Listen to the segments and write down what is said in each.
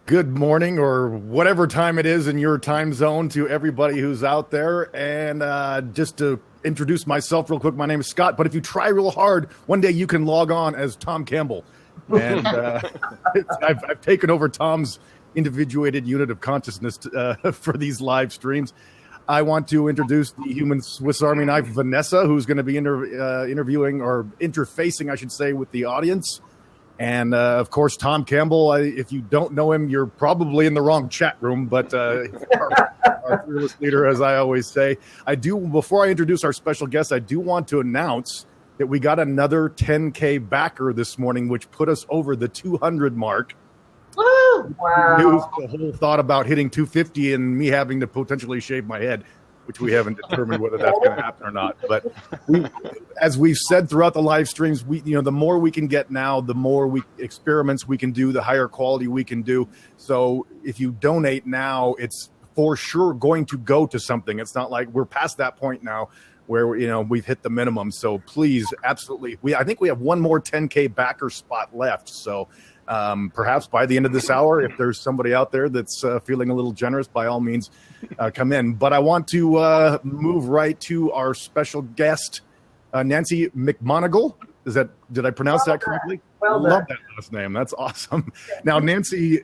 Good morning, or whatever time it is in your time zone, to everybody who's out there. And just to introduce myself real quick, my name is Scott. But if you try real hard, one day you can log on as Tom Campbell. And I've taken over Tom's individuated unit of consciousness for these live streams. I want to introduce the human Swiss Army knife, Vanessa, who's going to be interviewing, or interfacing, I should say, with the audience. And, of course, Tom Campbell, if you don't know him, you're probably in the wrong chat room. But our fearless leader, as I always say, before I introduce our special guest, I do want to announce that we got another 10K backer this morning, which put us over the 200 mark. Woo! Wow. The whole thought about hitting 250 and me having to potentially shave my head, which we haven't determined whether that's going to happen or not. But as we've said throughout the live streams, the more we can get now, the more experiments we can do, the higher quality we can do. So if you donate now, it's for sure going to go to something. It's not like we're past that point now where we've hit the minimum. So please, absolutely, I think we have one more 10K backer spot left. So perhaps by the end of this hour, if there's somebody out there that's feeling a little generous, by all means, come in. But I want to move right to our special guest, Nancy McMoneagle. Did I pronounce that correctly? Well done. Love that last name. That's awesome. Now, Nancy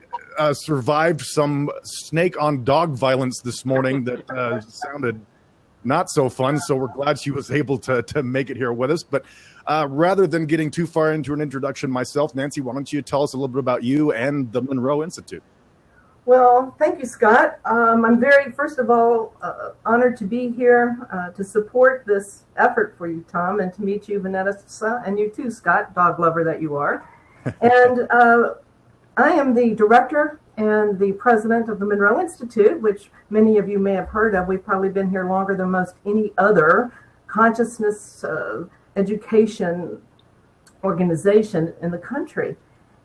survived some snake on dog violence this morning that sounded not so fun. So we're glad she was able to make it here with us. But rather than getting too far into an introduction myself, Nancy, why don't you tell us a little bit about you and the Monroe Institute? Well, thank you, Scott. I'm very, first of all, honored to be here to support this effort for you, Tom, and to meet you, Vanessa, and you too, Scott, dog lover that you are. And I am the director and the president of the Monroe Institute, which many of you may have heard of. We've probably been here longer than most any other consciousness education organization in the country.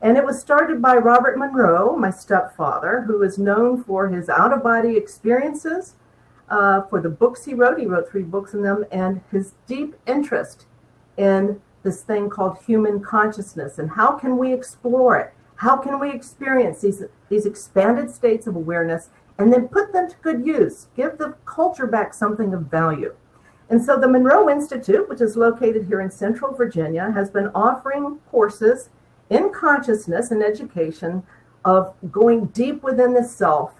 And it was started by Robert Monroe, my stepfather, who is known for his out-of-body experiences, for the books he wrote. He wrote 3 books in them, and his deep interest in this thing called human consciousness. And how can we explore it? How can we experience these expanded states of awareness and then put them to good use? Give the culture back something of value. And so the Monroe Institute, which is located here in Central Virginia, has been offering courses in consciousness and education of going deep within the self,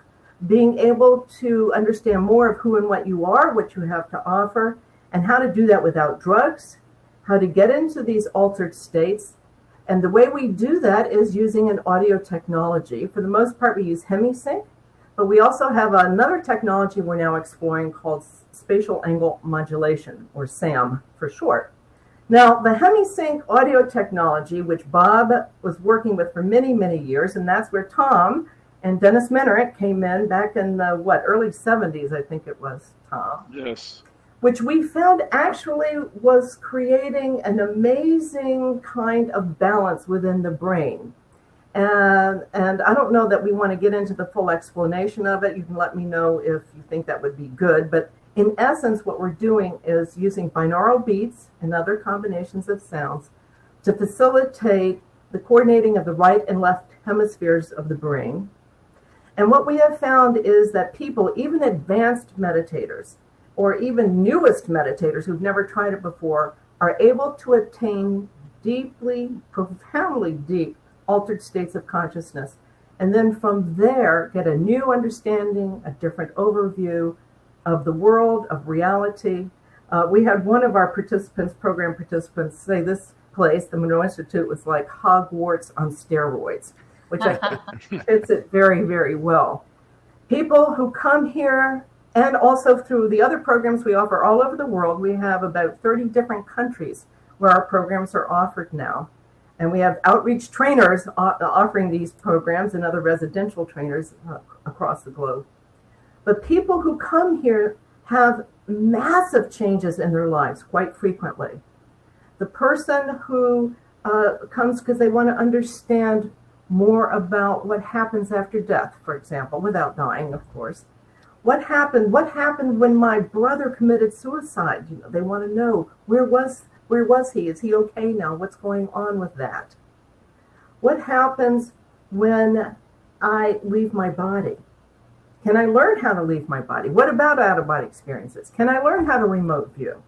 being able to understand more of who and what you are, what you have to offer, and how to do that without drugs, how to get into these altered states. And the way we do that is using an audio technology. For the most part, we use hemisync, but we also have another technology we're now exploring called spatial angle modulation, or SAM for short. Now, the hemisync audio technology, which Bob was working with for many, many years, and that's where Tom and Dennis Menerick came in back in the, early 70s, I think it was, Tom. Yes. Which we found actually was creating an amazing kind of balance within the brain. And I don't know that we want to get into the full explanation of it. You can let me know if you think that would be good. But in essence, what we're doing is using binaural beats and other combinations of sounds to facilitate the coordinating of the right and left hemispheres of the brain. And what we have found is that people, even advanced meditators, or even newest meditators who've never tried it before, are able to attain deeply, profoundly deep, altered states of consciousness. And then from there, get a new understanding, a different overview of the world, of reality. We had one of our program participants, say this place, the Monroe Institute, was like Hogwarts on steroids, which I think fits it very, very well. People who come here, and also through the other programs we offer all over the world, we have about 30 different countries where our programs are offered now. And we have outreach trainers offering these programs and other residential trainers across the globe. But people who come here have massive changes in their lives quite frequently. The person who comes because they want to understand more about what happens after death, for example, without dying, of course. What happened when my brother committed suicide? They want to know, where was he? Is he okay now? What's going on with that? What happens when I leave my body? Can I learn how to leave my body? What about out-of-body experiences? Can I learn how to remote view?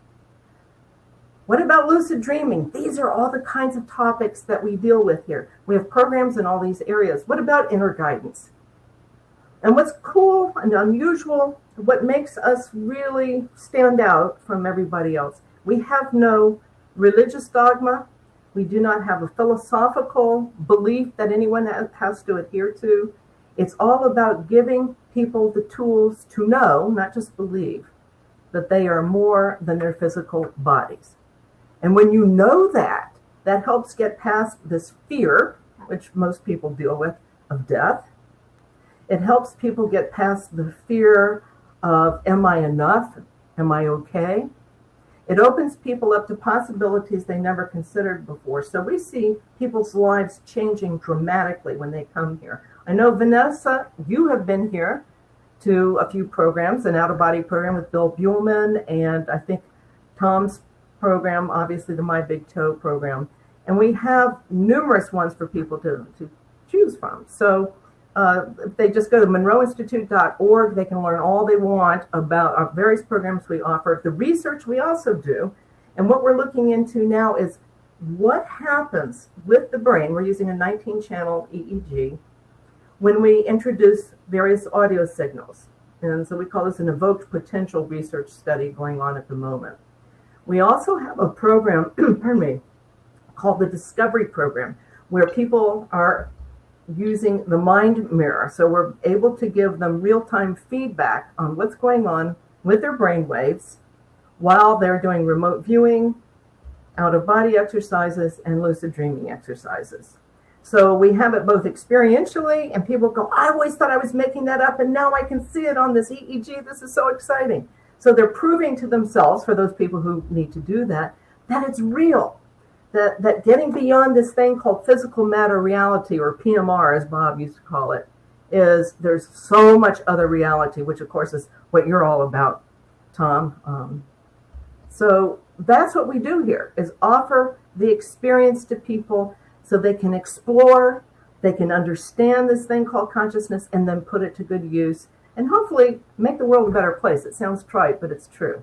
What about lucid dreaming? These are all the kinds of topics that we deal with here. We have programs in all these areas. What about inner guidance? And what's cool and unusual, what makes us really stand out from everybody else, we have no religious dogma. We do not have a philosophical belief that anyone has to adhere to. It's all about giving people the tools to know, not just believe, that they are more than their physical bodies. And when you know that, that helps get past this fear, which most people deal with, of death. It helps people get past the fear of, am I enough? Am I okay? It opens people up to possibilities they never considered before. So we see people's lives changing dramatically when they come here. I know, Vanessa, you have been here to a few programs, an out-of-body program with Bill Buellman, and I think Tom's program, obviously the My Big Toe program. And we have numerous ones for people to choose from. So if they just go to MonroeInstitute.org, they can learn all they want about our various programs we offer, the research we also do. And what we're looking into now is what happens with the brain. We're using a 19-channel EEG when we introduce various audio signals. And so we call this an evoked potential research study going on at the moment. We also have a program, pardon me, called the Discovery Program, where people are using the mind mirror. So we're able to give them real-time feedback on what's going on with their brain waves while they're doing remote viewing, out-of-body exercises, and lucid dreaming exercises. So we have it both experientially, and people go, I always thought I was making that up, and now I can see it on this EEG. This is so exciting. So they're proving to themselves, for those people who need to do that, that it's real. That getting beyond this thing called physical matter reality, or PMR, as Bob used to call it, is there's so much other reality, which of course is what you're all about, Tom. So that's what we do here, is offer the experience to people so they can explore, they can understand this thing called consciousness, and then put it to good use, and hopefully make the world a better place. It sounds trite, but it's true.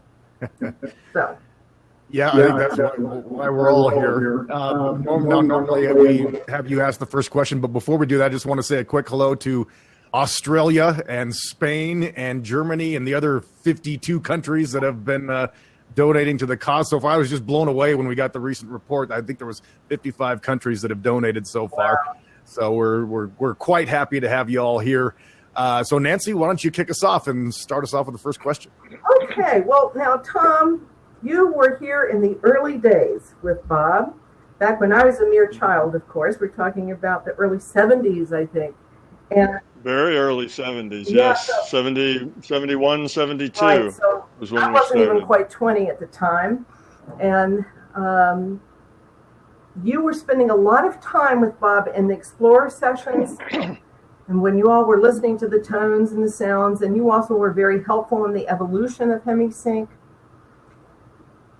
So. Yeah, I think that's why we're all here. Normally we have you ask the first question, but before we do that, I just want to say a quick hello to Australia and Spain and Germany and the other 52 countries that have been donating to the cause so far. I was just blown away when we got the recent report. I think there was 55 countries that have donated so far. Wow. So we're quite happy to have you all here. So Nancy, why don't you kick us off and start us off with the first question? Okay. Well, now, Tom, you were here in the early days with Bob, back when I was a mere child, of course. We're talking about the early 70s, I think. And very early 70s, yeah, yes. So, 70, 71, 72 right, so was when I wasn't even quite 20 at the time. And you were spending a lot of time with Bob in the Explorer sessions. And when you all were listening to the tones and the sounds, and you also were very helpful in the evolution of HemiSync.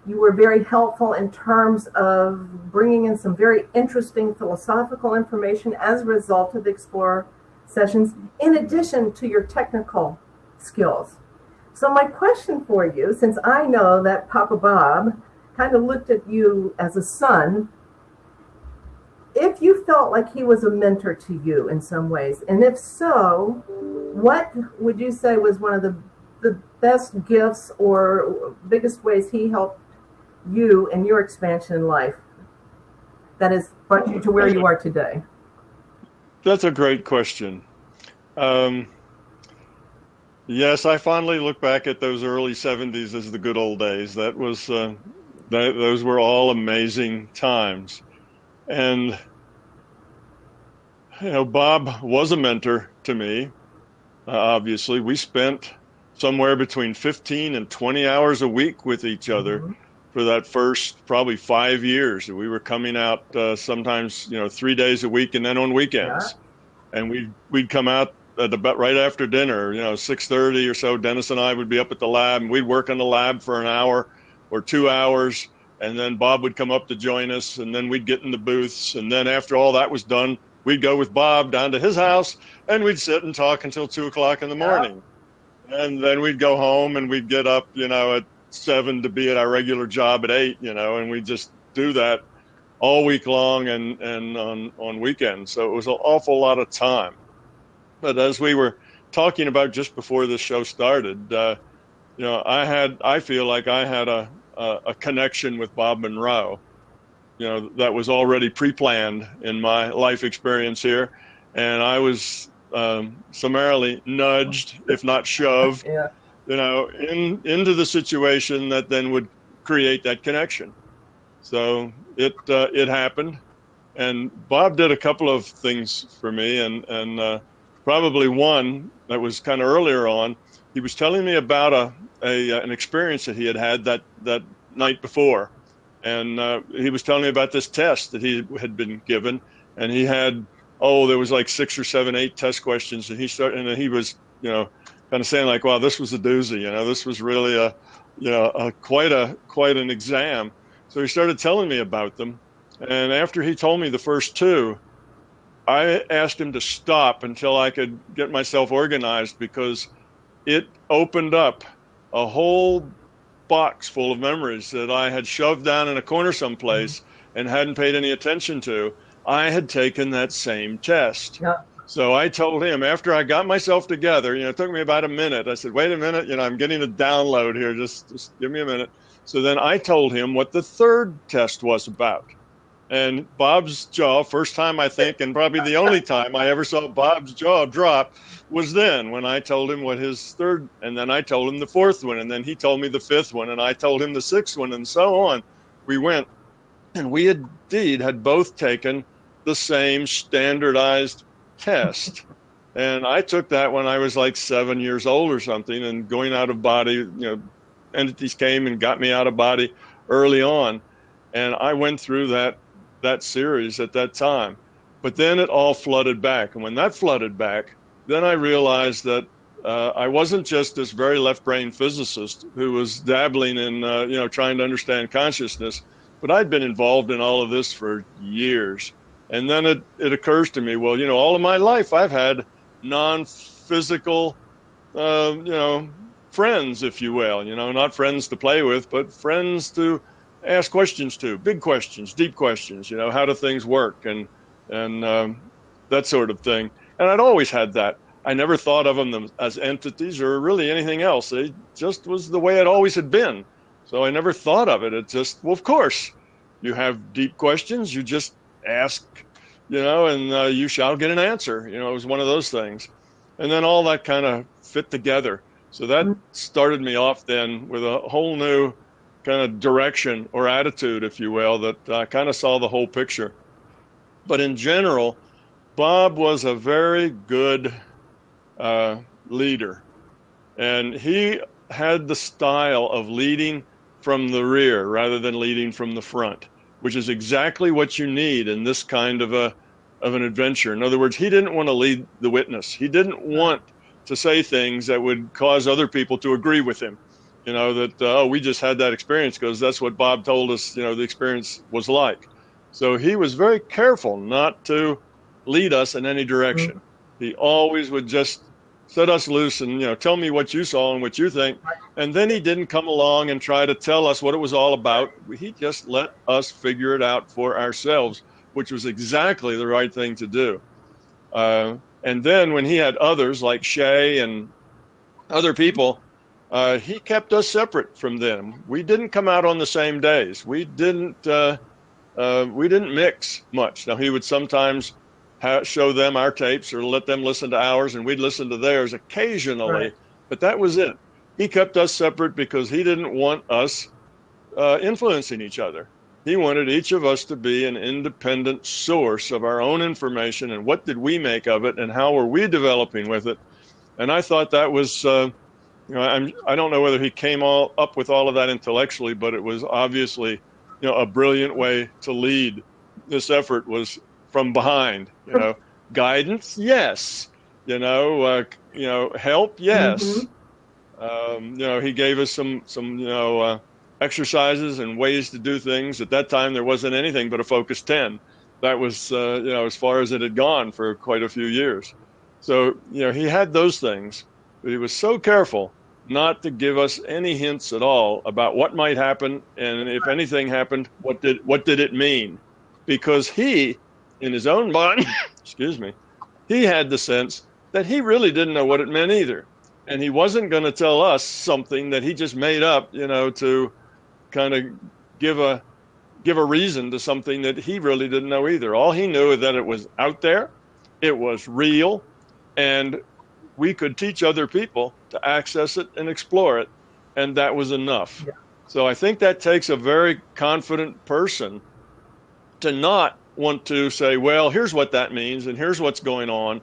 You were very helpful in terms of bringing in some very interesting philosophical information as a result of the Explorer sessions, in addition to your technical skills. So my question for you, since I know that Papa Bob kind of looked at you as a son, if you felt like he was a mentor to you in some ways, and if so, what would you say was one of the best gifts or biggest ways he helped you and your expansion in life that has brought you to where you are today? That's a great question. Yes, I fondly look back at those early 70s as the good old days. That was those were all amazing times. And you know, Bob was a mentor to me. Obviously, we spent somewhere between 15 and 20 hours a week with each other. Mm-hmm. For that first probably 5 years. We were coming out sometimes 3 days a week, and then on weekends. Yeah. And we'd come out at about right after dinner, 6:30 or so. Dennis and I would be up at the lab, and we'd work in the lab for an hour or 2 hours, and then Bob would come up to join us, and then we'd get in the booths, and then after all that was done, we'd go with Bob down to his house, and we'd sit and talk until 2 o'clock in the morning. And then we'd go home and we'd get up, at 7 to be at our regular job at 8, and we'd just do that all week long and on weekends. So it was an awful lot of time. But as we were talking about just before this show started, I feel like I had a connection with Bob Monroe, that was already pre-planned in my life experience here. And I was summarily nudged, if not shoved, into the situation that then would create that connection. So it happened, and Bob did a couple of things for me, and probably one that was kind of earlier on. He was telling me about an experience that he had that night before, and he was telling me about this test that he had been given, and he had there was like 6 or 7, 8 test questions, and he was kind of saying like, wow, this was a doozy, this was really quite an exam. So he started telling me about them, and after he told me the first 2, I asked him to stop until I could get myself organized, because it opened up a whole box full of memories that I had shoved down in a corner someplace and hadn't paid any attention to. I had taken that same test. Yeah. So I told him, after I got myself together, it took me about a minute. I said, wait a minute, I'm getting a download here. Just give me a minute. So then I told him what the third test was about. And Bob's jaw, first time I think, and probably the only time I ever saw Bob's jaw drop, was then when I told him what his third, and then I told him the fourth one, and then he told me the fifth one, and I told him the sixth one, and so on. We went, and we indeed had both taken the same standardized test. And I took that when I was like 7 years old or something, and going out of body, entities came and got me out of body early on. And I went through that series at that time. But then it all flooded back. And when that flooded back, then I realized that I wasn't just this very left-brain physicist who was dabbling in, trying to understand consciousness, but I'd been involved in all of this for years. And then it occurs to me, well, all of my life I've had non-physical, friends, if you will, not friends to play with, but friends to ask questions to, big questions, deep questions, how do things work, and that sort of thing. And I'd always had that. I never thought of them as entities or really anything else. It just was the way it always had been. So I never thought of it. It just, well, of course, you have deep questions, you just ask, and you shall get an answer. It was one of those things. And then all that kind of fit together. So that started me off then with a whole new kind of direction or attitude, if you will, that I kind of saw the whole picture. But in general, Bob was a very good leader. And he had the style of leading from the rear rather than leading from the front, which is exactly what you need in this kind of an adventure. In other words, he didn't want to lead the witness. He didn't want to say things that would cause other people to agree with him. We just had that experience because that's what Bob told us, the experience was like. So he was very careful not to lead us in any direction. Mm-hmm. He always would just set us loose and, tell me what you saw and what you think. And then he didn't come along and try to tell us what it was all about. He just let us figure it out for ourselves, which was exactly the right thing to do. And then when he had others like Shay and other people, he kept us separate from them. We didn't come out on the same days. We didn't mix much. Now, he would sometimes show them our tapes or let them listen to ours, and we'd listen to theirs occasionally, right. But that was it. He kept us separate because he didn't want us influencing each other. He wanted each of us to be an independent source of our own information and what did we make of it and how were we developing with it. And I thought that was, I don't know whether he came up with all of that intellectually, but it was obviously, a brilliant way to lead. This effort was from behind, guidance, yes, help, yes. Mm-hmm. He gave us some exercises and ways to do things. At that time, there wasn't anything but a Focus 10. that was, as far as it had gone for quite a few years. So, he had those things, but he was so careful not to give us any hints at all about what might happen. And if anything happened, what did it mean? Because he, in his own mind, excuse me, he had the sense that he really didn't know what it meant either. And he wasn't going to tell us something that he just made up, to kind of give a reason to something that he really didn't know either. All he knew is that it was out there, it was real, and we could teach other people to access it and explore it, and that was enough. Yeah. So I think that takes a very confident person to not want to say, well, here's what that means, and here's what's going on.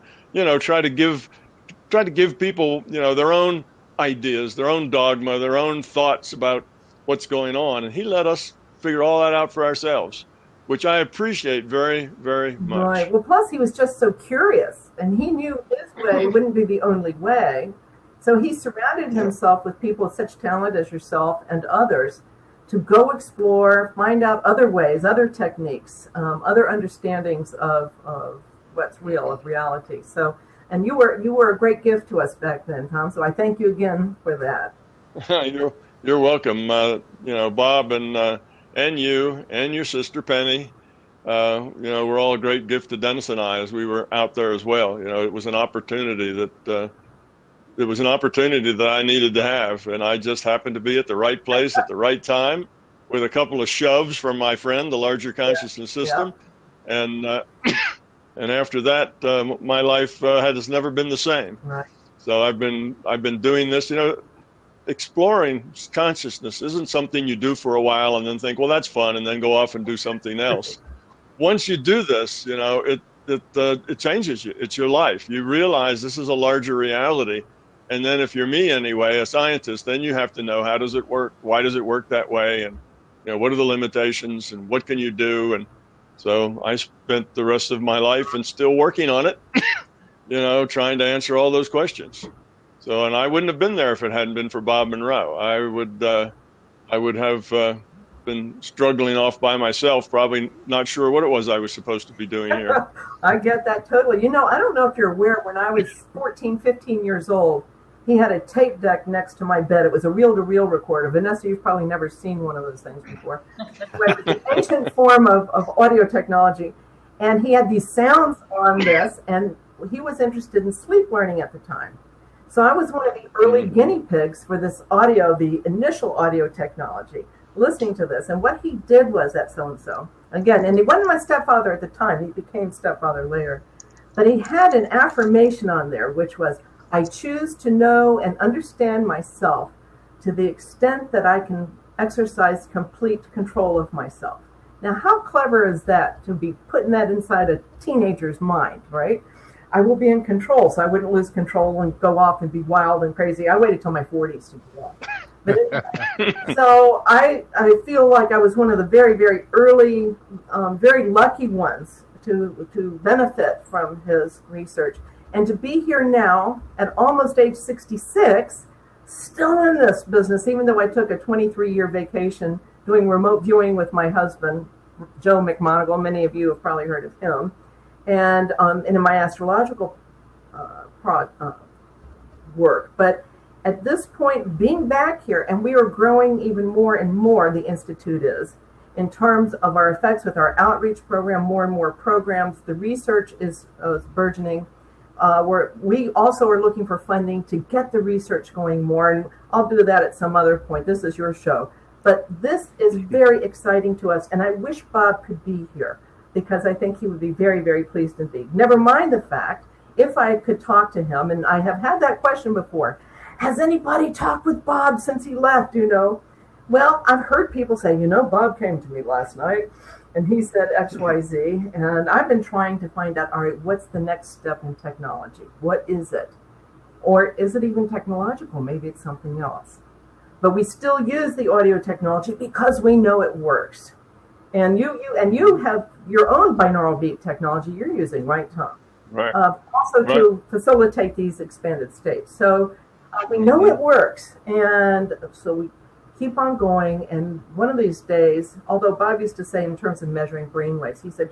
Try to give people, their own ideas, their own dogma, their own thoughts about what's going on. And he let us figure all that out for ourselves, which I appreciate very, very much. Right. Well, plus he was just so curious, and he knew his way wouldn't be the only way. So he surrounded himself with people with such talent as yourself and others to go explore, find out other ways, other techniques, other understandings of what's real, of reality. So, and you were a great gift to us back then, Tom. So I thank you again for that. You're welcome. Bob and you and your sister Penny, we're all a great gift to Dennis and I as we were out there as well. It was an opportunity that I needed to have, and I just happened to be at the right place at the right time with a couple of shoves from my friend, the larger consciousness system. Yeah. And after that, my life has never been the same. Right. So I've been doing this, exploring consciousness isn't something you do for a while and then think, well, that's fun, and then go off and do something else. Once you do this, it changes you. It's your life. You realize this is a larger reality. And then if you're me anyway, a scientist, then you have to know, how does it work? Why does it work that way? And what are the limitations and what can you do? And so I spent the rest of my life and still working on it, trying to answer all those questions. So, and I wouldn't have been there if it hadn't been for Bob Monroe. I would have been struggling off by myself, probably not sure what it was I was supposed to be doing here. I get that totally. I don't know if you're aware, when I was 14, 15 years old, he had a tape deck next to my bed. It was a reel-to-reel recorder. Vanessa, you've probably never seen one of those things before. It was an ancient form of audio technology. And he had these sounds on this, and he was interested in sleep learning at the time. So I was one of the early guinea pigs for this audio, the initial audio technology, listening to this. And what he did was that so-and-so, again, and he wasn't my stepfather at the time, he became stepfather later, but he had an affirmation on there, which was, I choose to know and understand myself to the extent that I can exercise complete control of myself. Now, how clever is that, to be putting that inside a teenager's mind, right? I will be in control, so I wouldn't lose control and go off and be wild and crazy. I waited till my 40s to do that. But anyway, so I feel like I was one of the very, very early, very lucky ones to benefit from his research. And to be here now at almost age 66, still in this business, even though I took a 23-year vacation doing remote viewing with my husband, Joe McMoneagle. Many of you have probably heard of him. And in my astrological work. But at this point, being back here, and we are growing even more and more, the Institute is, in terms of our effects with our outreach program, more and more programs. The research is burgeoning. We also are looking for funding to get the research going more, and I'll do that at some other point. This is your show. But this is very exciting to us, and I wish Bob could be here, because I think he would be very, very pleased indeed. Never mind the fact, if I could talk to him, and I have had that question before, has anybody talked with Bob since he left, Well, I've heard people say, Bob came to me last night, and he said X, Y, Z, and I've been trying to find out, all right, what's the next step in technology? What is it? Or is it even technological? Maybe it's something else. But we still use the audio technology because we know it works. And you have your own binaural beat technology you're using, right, Tom? Right. Also right. To facilitate these expanded states. So we know it works, and so we keep on going. And one of these days, although Bob used to say in terms of measuring brain waves, he said,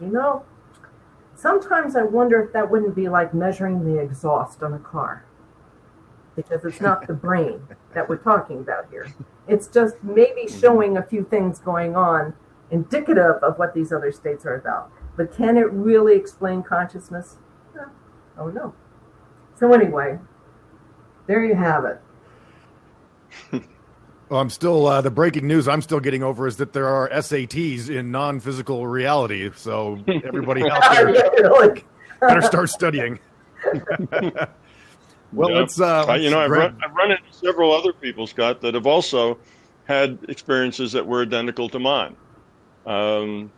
sometimes I wonder if that wouldn't be like measuring the exhaust on a car, because it's not the brain that we're talking about here. It's just maybe showing a few things going on indicative of what these other states are about. But can it really explain consciousness? Oh no. So anyway, there you have it. Well, I'm still, the breaking news I'm still getting over is that there are SATs in non-physical reality. So everybody out there Really? better start studying. Well, Yeah. let's I've run into several other people, Scott, that have also had experiences that were identical to mine.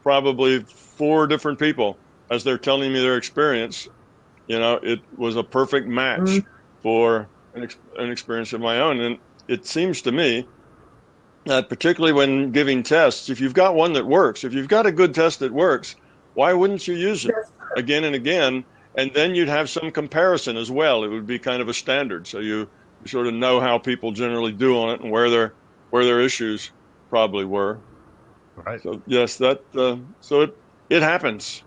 Probably 4 different people, as they're telling me their experience, it was a perfect match for an experience of my own. And it seems to me that particularly when giving tests, if you've got one that works, if you've got a good test that works, why wouldn't you use it again and again? And then you'd have some comparison as well. It would be kind of a standard. So you sort of know how people generally do on it and where their issues probably were. Right. So yes, so it happens.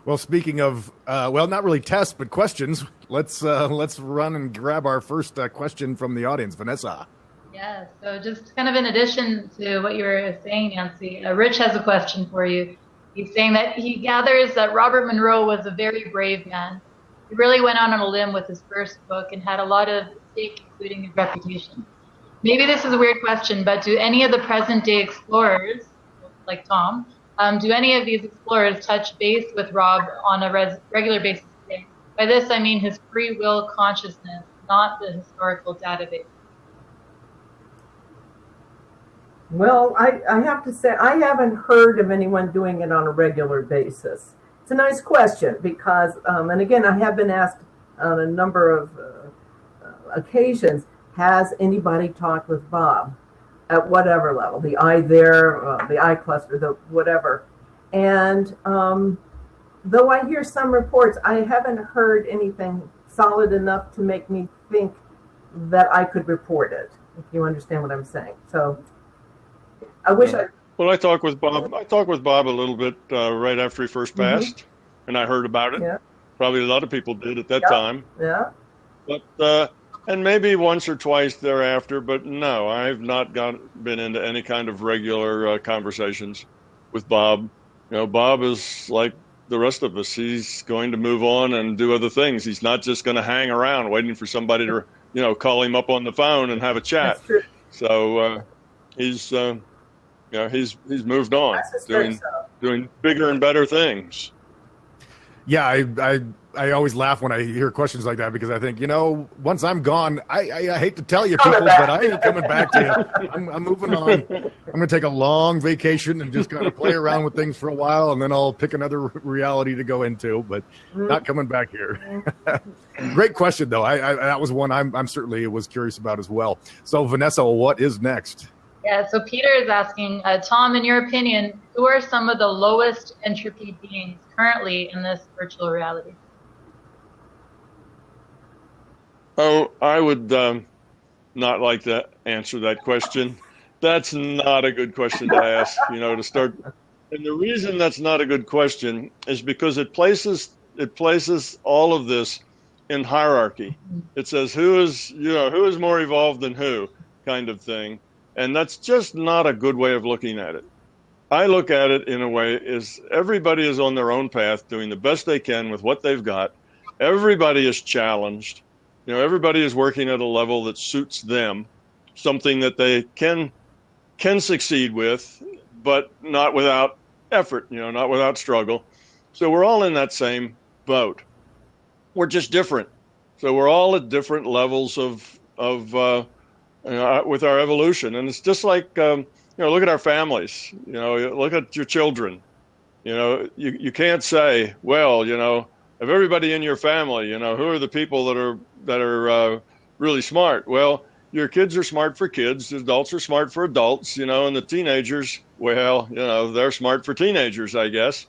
Well, speaking of, not really tests, but questions, let's run and grab our first question from the audience. Vanessa. Yeah, so just kind of in addition to what you were saying, Nancy, Rich has a question for you. He's saying that he gathers that Robert Monroe was a very brave man. He really went out on a limb with his first book and had a lot of stake, including his reputation. Maybe this is a weird question, but do any of the present-day explorers, like Tom, do any of these explorers touch base with Rob on a regular basis today? By this, I mean his free will consciousness, not the historical database. Well, I have to say, I haven't heard of anyone doing it on a regular basis. It's a nice question because, and again, I have been asked on a number of occasions, has anybody talked with Bob at whatever level, the I there, the I cluster, the whatever. And though I hear some reports, I haven't heard anything solid enough to make me think that I could report it, if you understand what I'm saying. So I wish Well, I talked with Bob. I talked with Bob a little bit right after he first passed, and I heard about it. Yeah. Probably a lot of people did at that time. Yeah. But and maybe once or twice thereafter. But no, I've not been into any kind of regular conversations with Bob. Bob is like the rest of us. He's going to move on and do other things. He's not just going to hang around waiting for somebody to call him up on the phone and have a chat. That's true. So he's moved on, doing bigger and better things. Yeah, I always laugh when I hear questions like that because I think, once I'm gone, I hate to tell you people, but I ain't coming back to you. I'm moving on. I'm going to take a long vacation and just kind of play around with things for a while, and then I'll pick another reality to go into, but not coming back here. Great question, though. That was one I'm certainly was curious about as well. So, Vanessa, what is next? Yeah, so Peter is asking, Tom, in your opinion, who are some of the lowest entropy beings currently in this virtual reality? Oh, I would not like to answer that question. That's not a good question to ask, to start. And the reason that's not a good question is because it places all of this in hierarchy. It says who is more evolved than who, kind of thing. And that's just not a good way of looking at it. I look at it in a way is everybody is on their own path, doing the best they can with what they've got. Everybody is challenged. Everybody is working at a level that suits them, something that they can succeed with, but not without effort, not without struggle. So we're all in that same boat. We're just different. So we're all at different levels of with our evolution. And it's just like, look at our families, look at your children, you can't say, well, of everybody in your family, who are the people that are really smart? Well, your kids are smart for kids, the adults are smart for adults, and the teenagers, well, they're smart for teenagers, I guess.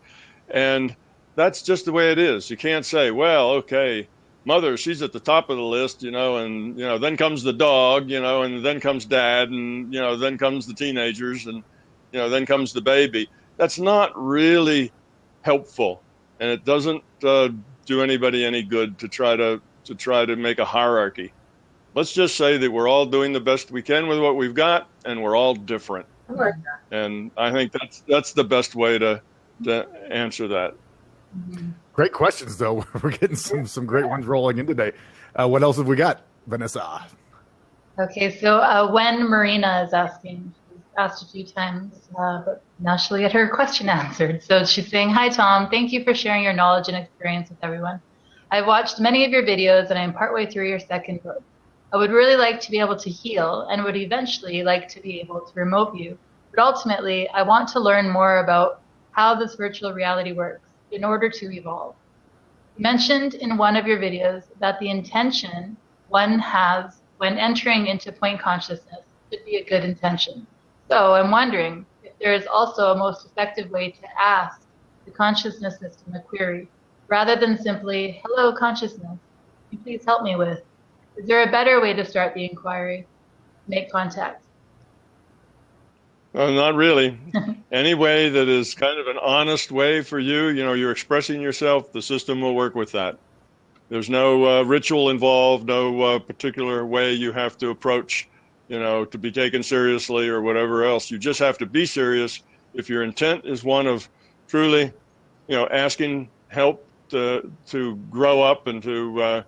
And that's just the way it is. You can't say, well, okay, mother, she's at the top of the list, and, then comes the dog, and then comes dad, and, then comes the teenagers, and, then comes the baby. That's not really helpful. and it doesn't do anybody any good to try to make a hierarchy. Let's just say that we're all doing the best we can with what we've got, and we're all different. I like that. And I think that's the best way to answer that. Great questions, though. We're getting some great ones rolling in today. What else have we got, Vanessa? Okay, so when Marina is asking, she's asked a few times, but now she'll get her question answered. So she's saying, "Hi, Tom. Thank you for sharing your knowledge and experience with everyone. I've watched many of your videos, and I'm partway through your second book. I would really like to be able to heal and would eventually like to be able to remote view. But ultimately, I want to learn more about how this virtual reality works in order to evolve. You mentioned in one of your videos that the intention one has when entering into point consciousness should be a good intention. So I'm wondering if there is also a most effective way to ask the consciousness system a query, rather than simply, 'Hello, consciousness, can you please help me with?' Is there a better way to start the inquiry? Make contact." Not really. Any way that is kind of an honest way for you, you're expressing yourself, the system will work with that. There's no ritual involved, no particular way you have to approach, to be taken seriously or whatever else. You just have to be serious. If your intent is one of truly, asking help to grow up and to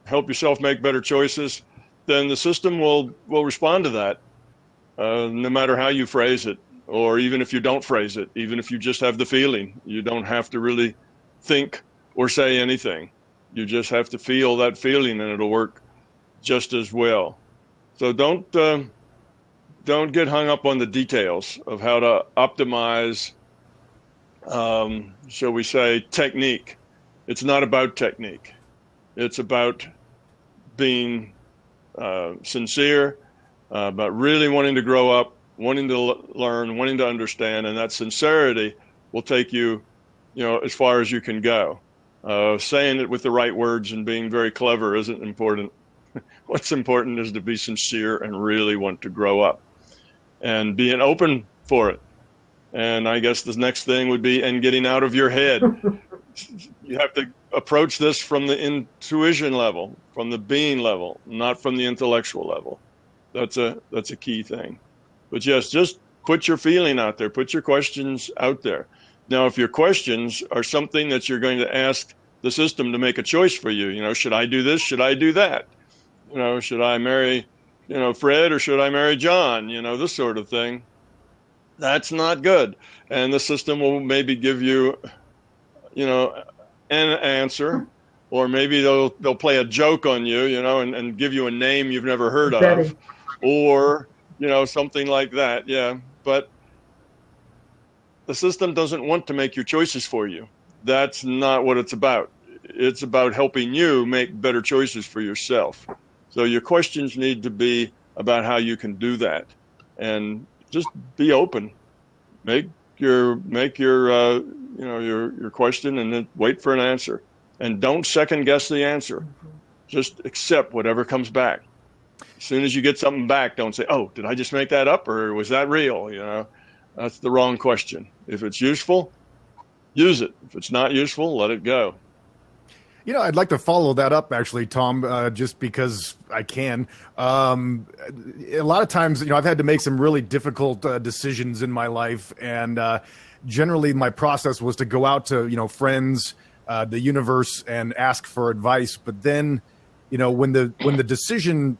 help yourself make better choices, then the system will respond to that. No matter how you phrase it, or even if you don't phrase it, even if you just have the feeling, you don't have to really think or say anything. You just have to feel that feeling, and it'll work just as well. So don't get hung up on the details of how to optimize, shall we say, technique. It's not about technique. It's about being sincere, about really wanting to grow up, wanting to learn, wanting to understand, and that sincerity will take you, as far as you can go. Saying it with the right words and being very clever isn't important. What's important is to be sincere and really want to grow up and being open for it. And I guess the next thing would be, and getting out of your head. You have to approach this from the intuition level, from the being level, not from the intellectual level. That's a key thing. But yes, just put your feeling out there, put your questions out there. Now, if your questions are something that you're going to ask the system to make a choice for you, should I do this? Should I do that? Should I marry, Fred, or should I marry John? This sort of thing. That's not good. And the system will maybe give you, an answer, or maybe they'll play a joke on you, and give you a name you've never heard of, or, something like that. Yeah. But the system doesn't want to make your choices for you. That's not what it's about. It's about helping you make better choices for yourself. So your questions need to be about how you can do that, and just be open. Make your question, and then wait for an answer, and don't second guess the answer. Just accept whatever comes back. As soon as you get something back, don't say, "Oh, did I just make that up, or was that real?" That's the wrong question. If it's useful, use it. If it's not useful, let it go. I'd like to follow that up, actually, Tom, just because I can. A lot of times, I've had to make some really difficult decisions in my life, and generally my process was to go out to, friends, the universe, and ask for advice. But then, when the decision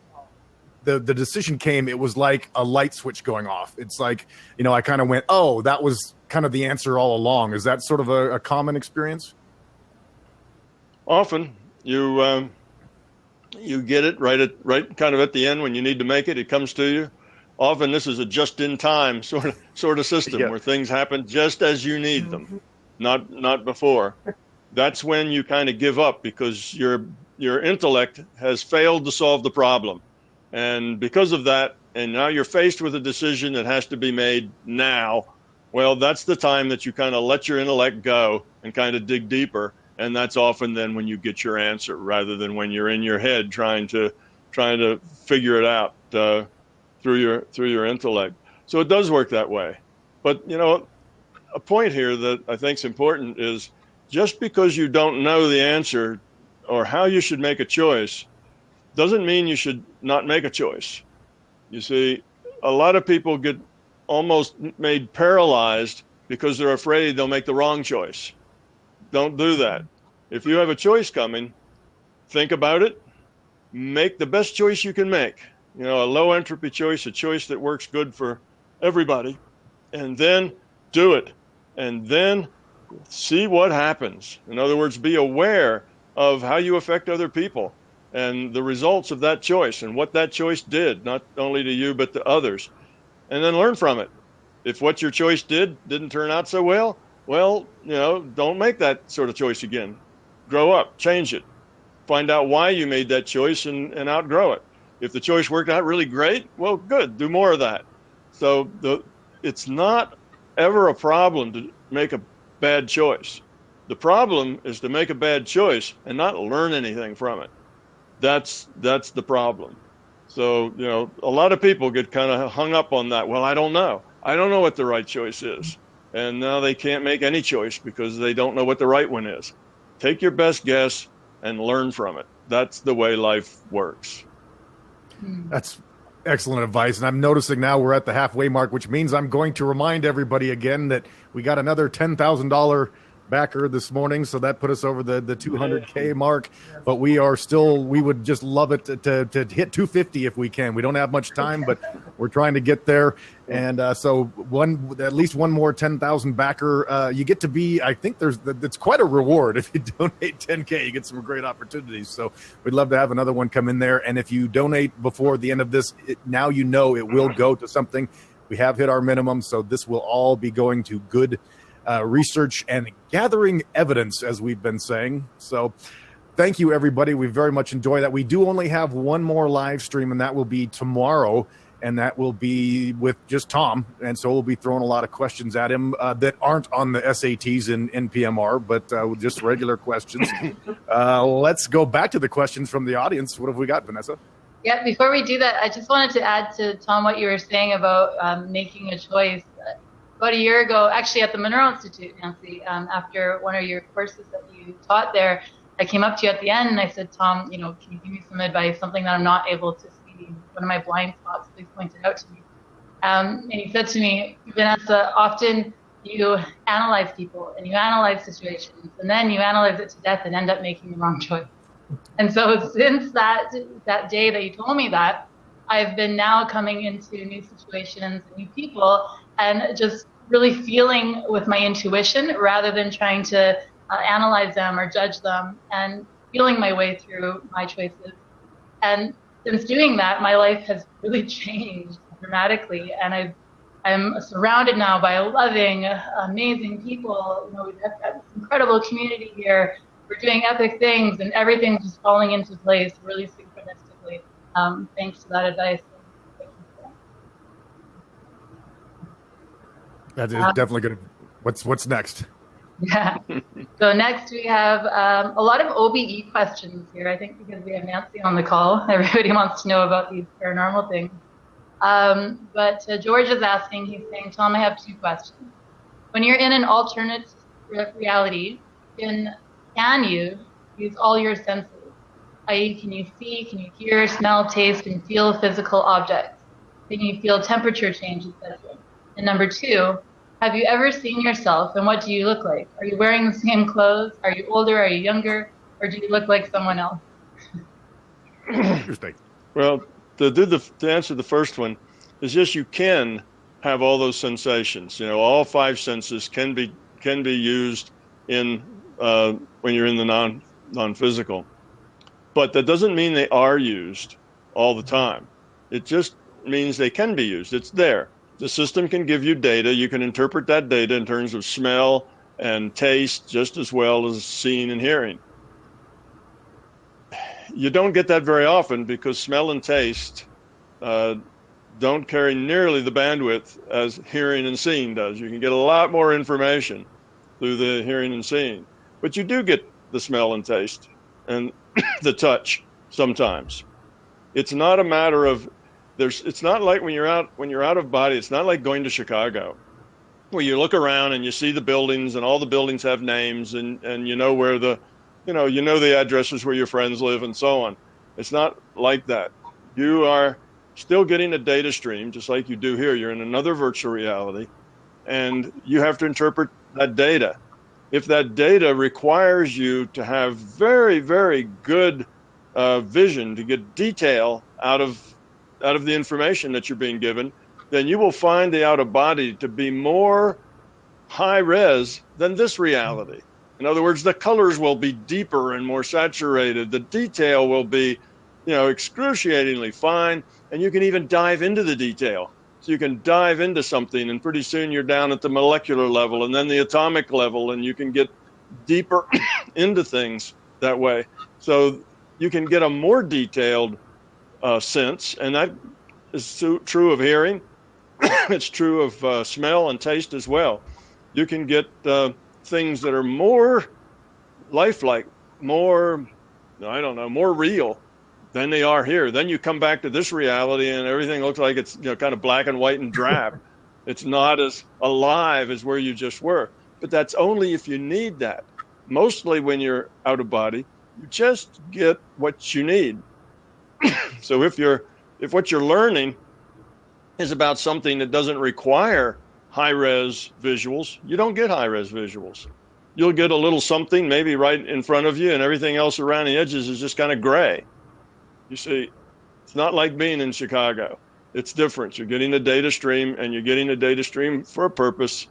the decision came, it was like a light switch going off. It's like, I kind of went, oh, that was kind of the answer all along. Is that sort of a common experience? Often you get it right kind of at the end when you need to make it. It comes to you. Often this is a just-in-time sort of system, yeah, where things happen just as you need them, not before. That's when you kind of give up, because your intellect has failed to solve the problem. And because of that, and now you're faced with a decision that has to be made now, well, that's the time that you kind of let your intellect go and kind of dig deeper. And that's often then when you get your answer, rather than when you're in your head trying to figure it out through your intellect. So it does work that way. But, a point here that I think is important is just because you don't know the answer or how you should make a choice doesn't mean you should not make a choice. You see, a lot of people get almost made paralyzed because they're afraid they'll make the wrong choice. Don't do that. If you have a choice coming, think about it, make the best choice you can make. You know, a low entropy choice, a choice that works good for everybody, and then do it. And then see what happens. In other words, be aware of how you affect other people and the results of that choice and what that choice did, not only to you, but to others. And then learn from it. If what your choice didn't turn out so well, you know, don't make that sort of choice again. Grow up, change it. Find out why you made that choice and outgrow it. If the choice worked out really great, well, good, do more of that. So it's not ever a problem to make a bad choice. The problem is to make a bad choice and not learn anything from it. That's the problem. So, you know, a lot of people get kind of hung up on that. Well, I don't know. I don't know what the right choice is. And now they can't make any choice because they don't know what the right one is. Take your best guess and learn from it. That's the way life works. That's excellent advice. And I'm noticing now we're at the halfway mark, which means I'm going to remind everybody again that we got another $10,000 backer this morning. So that put us over the 200K mark. But we would just love it to hit 250 if we can. We don't have much time, but we're trying to get there. And so at least one more 10,000 backer. You get to be, I think it's quite a reward. If you donate 10K, you get some great opportunities. So we'd love to have another one come in there. And if you donate before the end of this, now you know it will go to something. We have hit our minimum. So this will all be going to good research and gathering evidence, as we've been saying. So thank you, everybody. We very much enjoy that. We do only have one more live stream, and that will be tomorrow, and that will be with just Tom. And so we'll be throwing a lot of questions at him that aren't on the SATs and NPMR, but just regular questions. Let's go back to the questions from the audience. What have we got, Vanessa? Yeah, before we do that, I just wanted to add to, Tom, what you were saying about making a choice. About a year ago, actually at the Monroe Institute, Nancy, after one of your courses that you taught there, I came up to you at the end and I said, Tom, you know, can you give me some advice, something that I'm not able to see, one of my blind spots, please point it out to me. And he said to me, Vanessa, often you analyze people and you analyze situations and then you analyze it to death and end up making the wrong choice. And so since that day that you told me that, I've been now coming into new situations and new people and just really feeling with my intuition rather than trying to analyze them or judge them, and feeling my way through my choices. And since doing that, my life has really changed dramatically. And I'm surrounded now by loving, amazing people. You know, we've got this incredible community here. We're doing epic things, and everything's just falling into place really synchronistically, thanks to that advice. That is definitely good. What's next? Yeah. So next we have a lot of OBE questions here. I think because we have Nancy on the call, everybody wants to know about these paranormal things. But George is asking, he's saying, Tom, I have two questions. When you're in an alternate reality, can you use all your senses? I.e., can you see, can you hear, smell, taste, and feel physical objects? Can you feel temperature change, etc.? And number two, have you ever seen yourself, and what do you look like? Are you wearing the same clothes? Are you older? Are you younger? Or do you look like someone else? Interesting. Well, to answer the first one is yes, you can have all those sensations. You know, all five senses can be used in when you're in the non-physical, but that doesn't mean they are used all the time. It just means they can be used. It's there. The system can give you data. You can interpret that data in terms of smell and taste just as well as seeing and hearing. You don't get that very often because smell and taste don't carry nearly the bandwidth as hearing and seeing does. You can get a lot more information through the hearing and seeing, but you do get the smell and taste and the touch sometimes. It's not a matter of it's not like when you're out of body. It's not like going to Chicago. where you look around and you see the buildings, and all the buildings have names, and you know where the, you know the addresses where your friends live and so on. It's not like that. You are still getting a data stream, just like you do here. You're in another virtual reality, and you have to interpret that data. If that data requires you to have very, very good vision to get detail out of the information that you're being given, then you will find the outer body to be more high res than this reality. In other words, the colors will be deeper and more saturated. The detail will be, excruciatingly fine, and you can even dive into the detail. So you can dive into something, and pretty soon you're down at the molecular level and then the atomic level, and you can get deeper into things that way. So you can get a more detailed sense, and that is true of hearing. It's true of smell and taste as well. You can get things that are more lifelike, more real than they are here. Then you come back to this reality and everything looks like it's kind of black and white and drab. It's not as alive as where you just were. But that's only if you need that. Mostly when you're out of body, you just get what you need. So if what you're learning is about something that doesn't require high-res visuals, you don't get high-res visuals. You'll get a little something maybe right in front of you, and everything else around the edges is just kind of gray. You see, it's not like being in Chicago. It's different. You're getting a data stream, and you're getting a data stream for a purpose,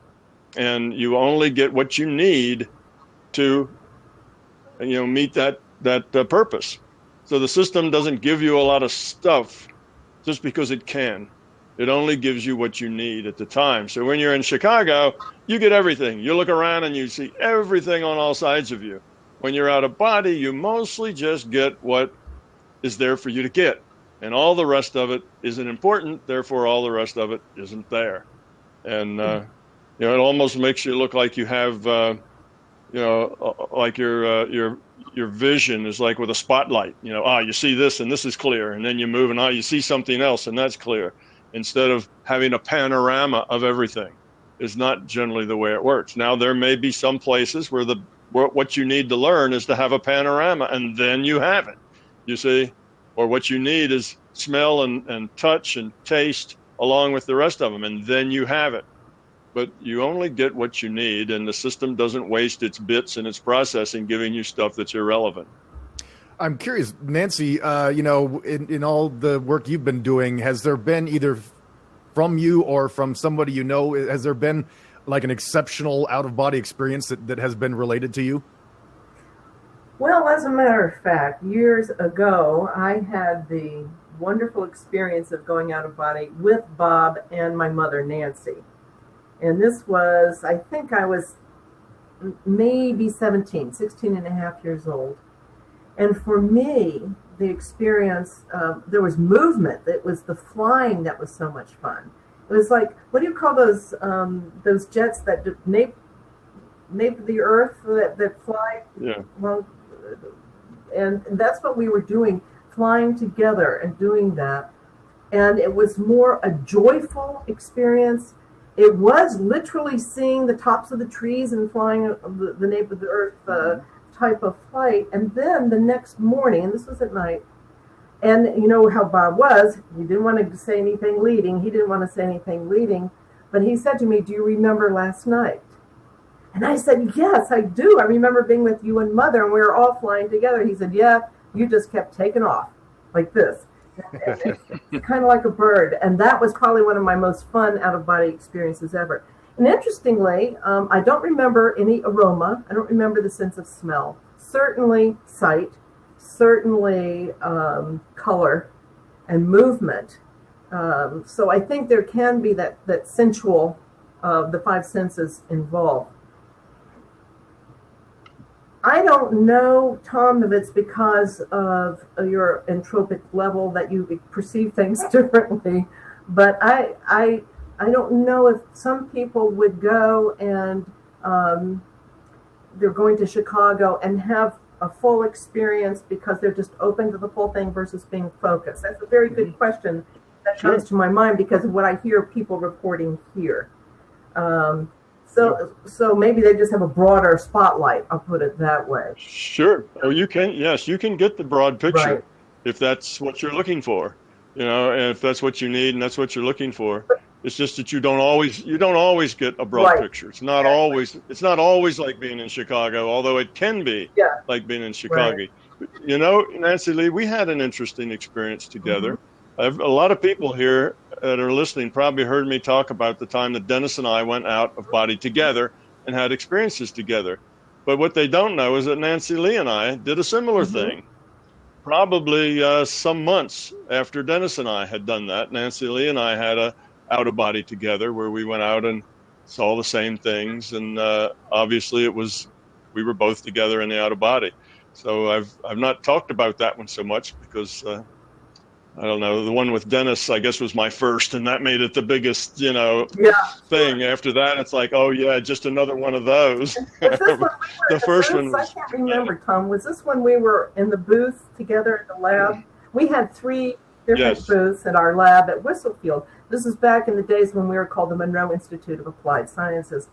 and you only get what you need to meet that purpose. So the system doesn't give you a lot of stuff just because it can. It only gives you what you need at the time. So when you're in Chicago, you get everything. You look around and you see everything on all sides of you. When you're out of body, you mostly just get what is there for you to get. And all the rest of it isn't important. Therefore, all the rest of it isn't there. And, it almost makes you look like you have, like your vision is like with a spotlight. You see this and this is clear. And then you move and you see something else and that's clear. Instead of having a panorama of everything is not generally the way it works. Now, there may be some places where what you need to learn is to have a panorama, and then you have it, you see? Or what you need is smell and touch and taste along with the rest of them, and then you have it. But you only get what you need, and the system doesn't waste its bits in its processing giving you stuff that's irrelevant. I'm curious, Nancy, in all the work you've been doing, has there been either from you or from somebody has there been like an exceptional out-of-body experience that has been related to you? Well, as a matter of fact, years ago, I had the wonderful experience of going out of body with Bob and my mother, Nancy. And this was, I think I was maybe 16 and a half years old. And for me, the experience, there was movement. It was the flying that was so much fun. It was like, what do you call those jets that nape the earth that fly? Yeah. Well, and that's what we were doing, flying together and doing that. And it was more a joyful experience. It was literally seeing the tops of the trees and flying the nape of the earth type of flight. And then the next morning, and this was at night, and you know how Bob was, he didn't want to say anything leading, but he said to me, "Do you remember last night?" And I said, "Yes, I do. I remember being with you and Mother, and we were all flying together." He said, "Yeah, you just kept taking off like this." It's kind of like a bird. And that was probably one of my most fun out-of-body experiences ever. And interestingly, I don't remember any aroma. I don't remember the sense of smell. Certainly sight, certainly color and movement. So I think there can be that sensual, the five senses involved. I don't know, Tom, if it's because of your entropic level that you perceive things differently, but I don't know if some people would go and they're going to Chicago and have a full experience because they're just open to the full thing versus being focused. That's a very good question that comes to my mind because of what I hear people reporting here. So maybe they just have a broader spotlight. I'll put it that way. Sure. Oh, you can. Yes, you can get the broad picture Right. if that's what you're looking for. And if that's what you need and that's what you're looking for. It's just that you don't always get a broad Right. picture. It's not always like being in Chicago, although it can be Yeah. like being in Chicago. Right. Nancy Lee, we had an interesting experience together. A lot of people here that are listening probably heard me talk about the time that Dennis and I went out of body together and had experiences together. But what they don't know is that Nancy Lee and I did a similar thing. Probably some months after Dennis and I had done that, Nancy Lee and I had a out of body together where we went out and saw the same things. And obviously we were both together in the out of body. So I've not talked about that one so much because I don't know, the one with Dennis, I guess, was my first, and that made it the biggest, thing. After that, it's like, oh yeah, just another one of those. The first one. I can't remember, Tom. Was this when we were in the booth together in the lab? We had 3 different booths in our lab at Whistlefield. This is back in the days when we were called the Monroe Institute of Applied Sciences.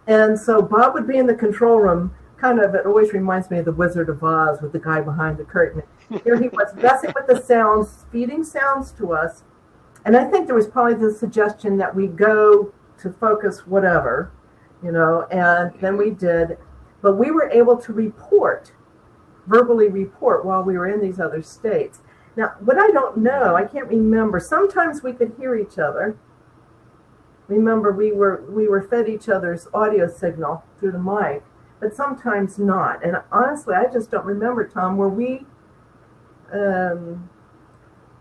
And so Bob would be in the control room. It always reminds me of the Wizard of Oz with the guy behind the curtain. Here he was messing with the sounds, feeding sounds to us. And I think there was probably the suggestion that we go to focus whatever, and then we did. But we were able to verbally report while we were in these other states. Now, what I don't know, I can't remember. Sometimes we could hear each other. Remember, we were fed each other's audio signal through the mic, but sometimes not. And honestly, I just don't remember, Tom.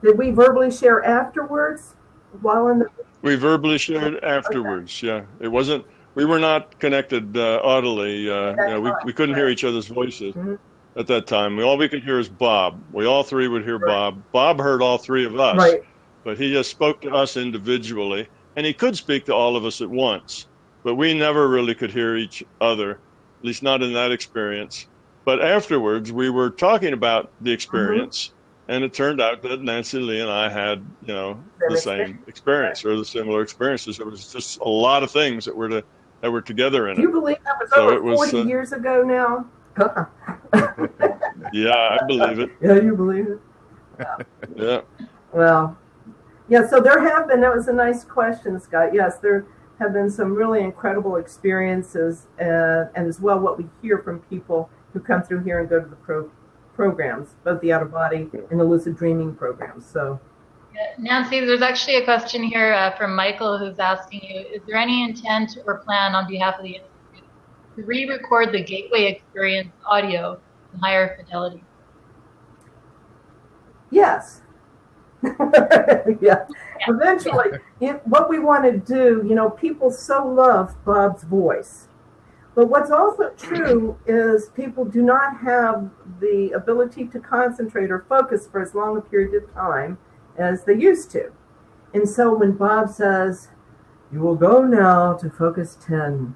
Did we verbally share afterwards while in the... We verbally shared afterwards, yeah. It wasn't, we were not connected audibly. We couldn't hear each other's voices at that time. All we could hear is Bob. We all 3 would hear Bob. Bob heard all 3 of us, but he just spoke to us individually, and he could speak to all of us at once, but we never really could hear each other, at least not in that experience. But afterwards, we were talking about the experience, and it turned out that Nancy Lee and I had, the same experience or the similar experiences. There was just a lot of things that were together in it. Do you believe that was over 40 years ago now? Yeah, I believe it. Yeah, you believe it? Yeah. Well, yeah, so that was a nice question, Scott. Yes, there have been some really incredible experiences, and as well what we hear from people who come through here and go to the programs, both the out-of-body and the lucid dreaming programs. So, Nancy, there's actually a question here from Michael who's asking you, is there any intent or plan on behalf of the Institute to re-record the Gateway Experience audio in higher fidelity? Yes. Yeah. Eventually, what we want to do, people so love Bob's voice. But what's also true is people do not have the ability to concentrate or focus for as long a period of time as they used to. And so when Bob says, "You will go now to focus 10,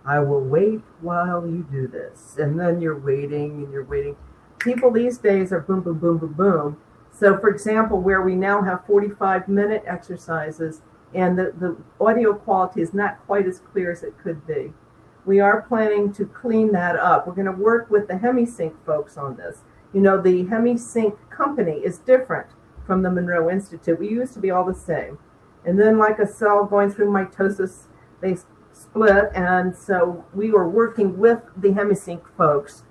I will wait while you do this." And then you're waiting and you're waiting. People these days are boom, boom, boom, boom, boom. So for example, where we now have 45-minute exercises and the audio quality is not quite as clear as it could be. We are planning to clean that up. We're going to work with the HemiSync folks on this. The HemiSync company is different from the Monroe Institute. We used to be all the same. And then like a cell going through mitosis, they split. And so we were working with the HemiSync folks,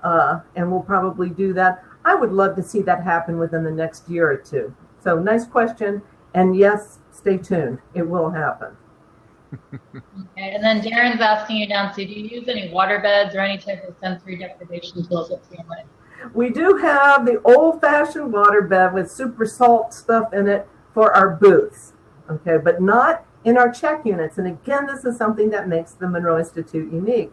and we'll probably do that. I would love to see that happen within the next year or 2. So nice question. And yes, stay tuned. It will happen. Okay, and then Darren's asking you, Nancy, do you use any water beds or any type of sensory deprivation tools at CMI? We do have the old-fashioned water bed with super salt stuff in it for our booths, okay, but not in our check units. And again, this is something that makes the Monroe Institute unique.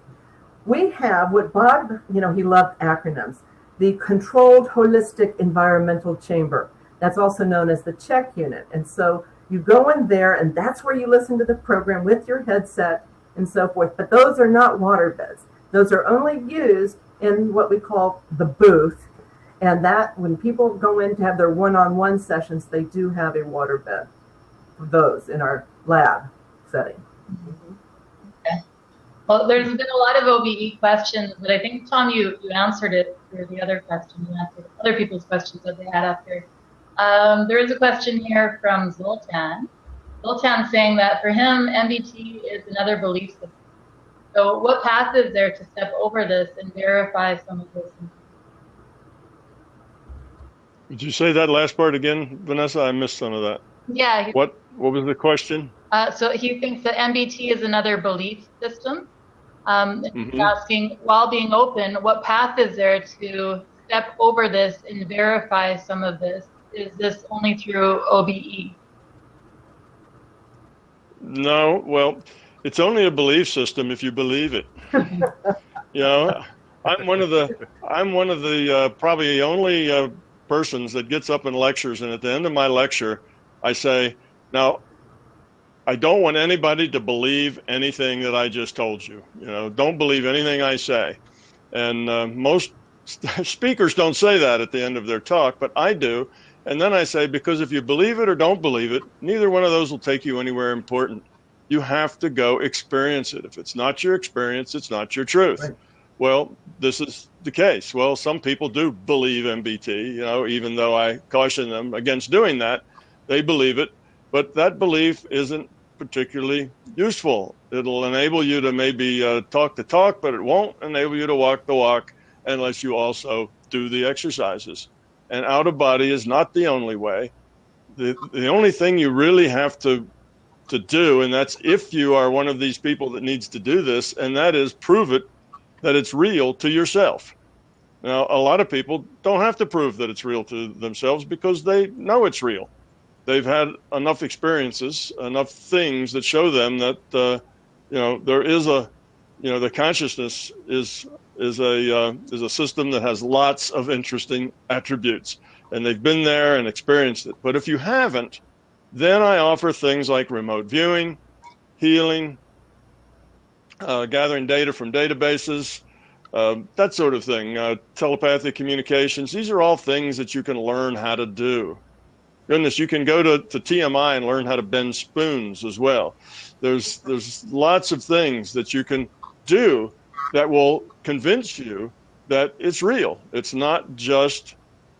We have what Bob, he loved acronyms, the Controlled Holistic Environmental Chamber. That's also known as the check unit. And so you go in there, and that's where you listen to the program with your headset and so forth. But those are not water beds. Those are only used in what we call the booth. And that when people go in to have their one-on-one sessions, they do have a water bed for those in our lab setting. Well, there's been a lot of OBE questions, but I think, Tom, you answered it through the other question. You answered other people's questions that they had up here. There is a question here from Zoltan. Zoltan saying that for him, MBT is another belief system. So what path is there to step over this and verify some of this? Would you say that last part again, Vanessa? I missed some of that. Yeah. What was the question? So he thinks that MBT is another belief system. Mm-hmm. He's asking, while being open, what path is there to step over this and verify some of this? Is this only through OBE? No, well, it's only a belief system if you believe it. You know, I'm one of the probably only persons that gets up and lectures, and at the end of my lecture, I say, now, I don't want anybody to believe anything that I just told you. You know, don't believe anything I say. And most speakers don't say that at the end of their talk, but I do. And then I say, because if you believe it or don't believe it, neither one of those will take you anywhere important. You have to go experience it. If it's not your experience, it's not your truth. Right. Well, this is the case. Well, some people do believe MBT, you know, even though I caution them against doing that, they believe it. But that belief isn't particularly useful. It'll enable you to maybe talk the talk, but it won't enable you to walk the walk unless you also do the exercises. And out of body is not the only way. The only thing you really have to do, and that's if you are one of these people that needs to do this, and that is prove it that it's real to yourself. Now, a lot of people don't have to prove that it's real to themselves because they know it's real. They've had enough experiences, enough things that show them that, you know, there is a, you know, the consciousness is a system that has lots of interesting attributes, and they've been there and experienced it. But if you haven't, then I offer things like remote viewing, healing, gathering data from databases, that sort of thing, telepathic communications. These are all things that you can learn how to do. Goodness, you can go to TMI and learn how to bend spoons as well. There's lots of things that you can do that will convince you that it's real. It's not just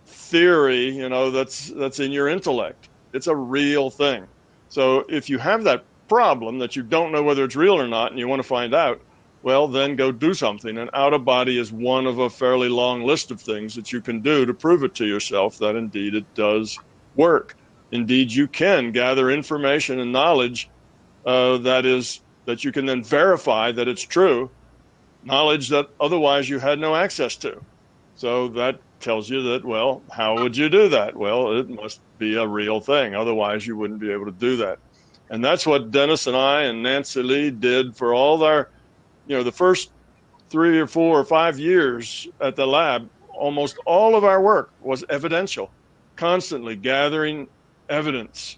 theory, you know, that's in your intellect. It's a real thing. So if you have that problem that you don't know whether it's real or not and you want to find out, well, then go do something. And out of body is one of a fairly long list of things that you can do to prove it to yourself that indeed it does work. Indeed, you can gather information and knowledge that you can then verify that it's true, knowledge that otherwise you had no access to. So that tells you that, well, how would you do that? Well, it must be a real thing. Otherwise, you wouldn't be able to do that. And that's what Dennis and I and Nancy Lee did for all our, you know, the first 3 or 4 or 5 years at the lab. Almost all of our work was evidential, constantly gathering evidence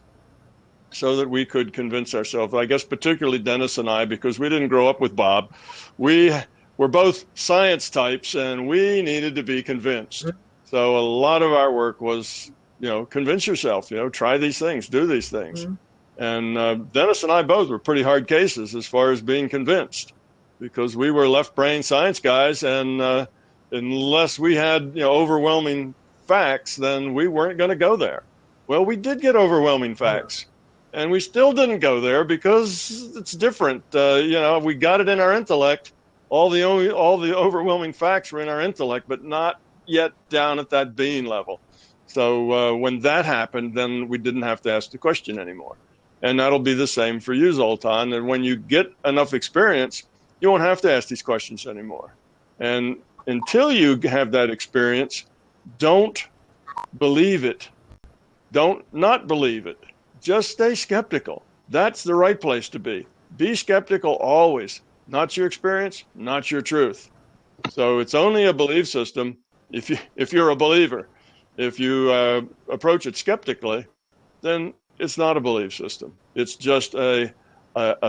so that we could convince ourselves. I guess particularly Dennis and I, because we didn't grow up with Bob. We were both science types and we needed to be convinced. So a lot of our work was, you know, convince yourself, you know, try these things, do these things. And Dennis and I both were pretty hard cases as far as being convinced, because we were left brain science guys, and unless we had, you know, overwhelming facts, then we weren't going to go there. Well, we did get overwhelming facts, and we still didn't go there because it's different. You know, we got it in our intellect. All the overwhelming facts were in our intellect, but not yet down at that being level. So when that happened, then we didn't have to ask the question anymore. And that'll be the same for you, Zoltan. And when you get enough experience, you won't have to ask these questions anymore. And until you have that experience, don't believe it. Don't not believe it. Just stay skeptical. That's the right place to be. Be skeptical always. Not your experience, not your truth. So it's only a belief system if you're a believer. If you approach it skeptically, then it's not a belief system. It's just a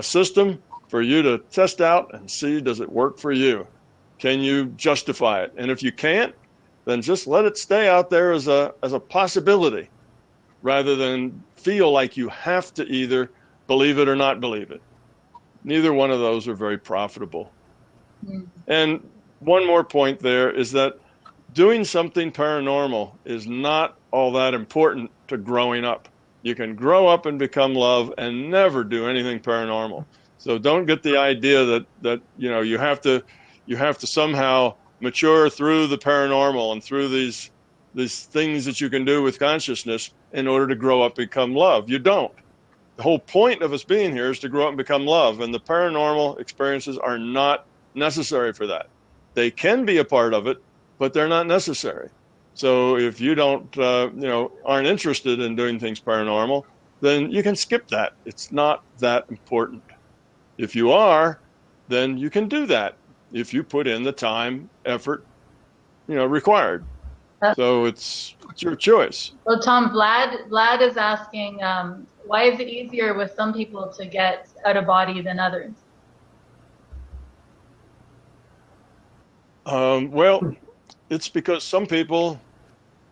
system for you to test out and see, does it work for you? Can you justify it? And if you can't, then just let it stay out there as a possibility, rather than feel like you have to either believe it or not believe it. Neither one of those are very profitable. And one more point there is that doing something paranormal is not all that important to growing up. You can grow up and become love and never do anything paranormal. So don't get the idea that you have to somehow mature through the paranormal and through these things that you can do with consciousness in order to grow up and become love. You don't. The whole point of us being here is to grow up and become love, and the paranormal experiences are not necessary for that. They can be a part of it, but they're not necessary. So if you aren't interested in doing things paranormal, then you can skip that. It's not that important. If you are, then you can do that if you put in the time, effort, required. So it's your choice. Well, Tom, Vlad is asking, why is it easier with some people to get out of body than others? Well, it's because some people